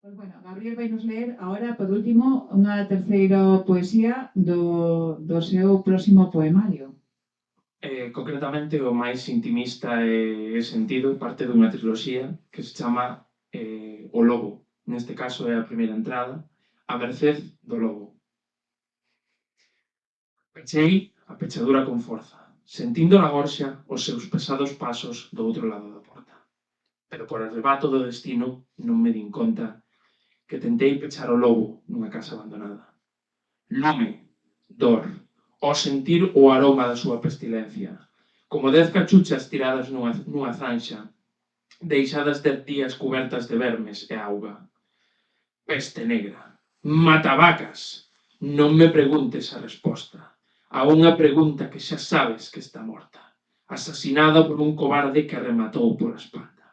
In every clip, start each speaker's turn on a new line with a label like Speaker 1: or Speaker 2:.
Speaker 1: Pois, bueno, Gabriel vai nos ler agora, por último, unha terceira poesía do seu próximo poemario.
Speaker 2: Concretamente, o máis intimista e sentido parte dunha triloxía que se chama O Lobo. Neste caso é a primeira entrada, A merced do lobo. Pechei a pechadura con forza, sentindo na gorxa os seus pesados pasos do outro lado da porta. Pero por arrebato do destino non me din conta que tentei pechar o lobo nunha casa abandonada. Lume, dor, ao sentir o aroma da súa pestilencia, como 10 cachuchas tiradas nunha zanxa, deixadas 10 días cubertas de vermes e auga. Peste negra, matabacas, non me preguntes a resposta a unha pregunta que xa sabes que está morta, asasinada por un cobarde que a rematou pola espalda.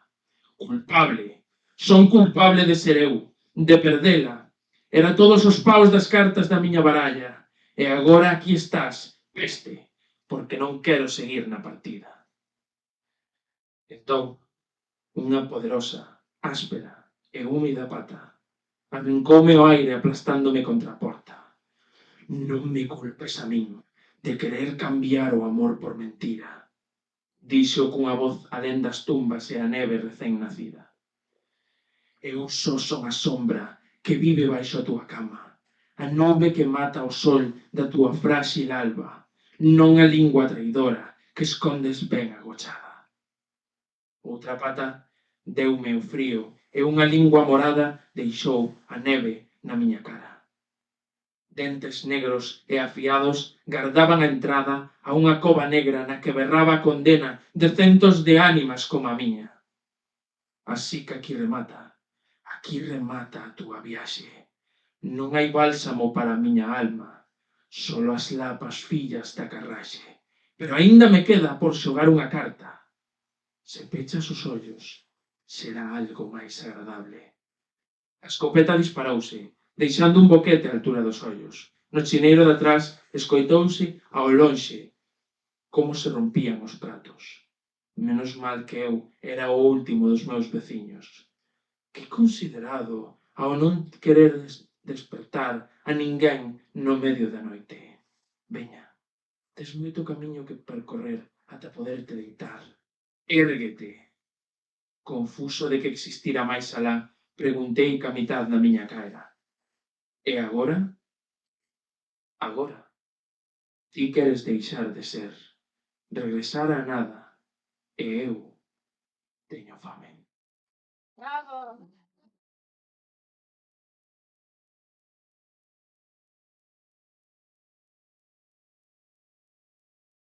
Speaker 2: Culpable, son culpable de ser eu, de perdela. Era todos os paus das cartas da miña baralla, e agora aquí estás, peste, porque non quero seguir na partida. Entón, unha poderosa, áspera e húmida pata arrincoume o aire aplastándome contra a porta. Non me culpes a min de querer cambiar o amor por mentira, dixo cunha voz alén das tumbas e a neve recén nacida. Eu só son a sombra que vive baixo a túa cama, a nube que mata o sol da túa frágil alba, non a lingua traidora que escondes ben agochada. Outra pata deume o frío e unha lingua morada deixou a neve na miña cara. Dentes negros e afiados gardaban a entrada a unha cova negra na que berraba a condena de centos de ánimas como a miña. Así que aquí remata a túa viaxe. Non hai bálsamo para a miña alma, solo as lapas fillas da carraxe. Pero aínda me queda por xogar unha carta. Se pechas os ollos, será algo máis agradable. A escopeta disparouse, deixando un boquete á altura dos ollos. No chineiro de atrás escoitouse ao lonxe como se rompían os pratos. Menos mal que eu era o último dos meus veciños. Que considerado ao non querer despertar a ninguén no medio da noite. Veña, tes moito camiño que percorrer ata poderte deitar. Érguete. Confuso de que existira máis alá, preguntei ca mitad da miña caera. E agora? Agora. Ti queres deixar de ser, regresar a nada, e eu teño fame.
Speaker 1: Bravo!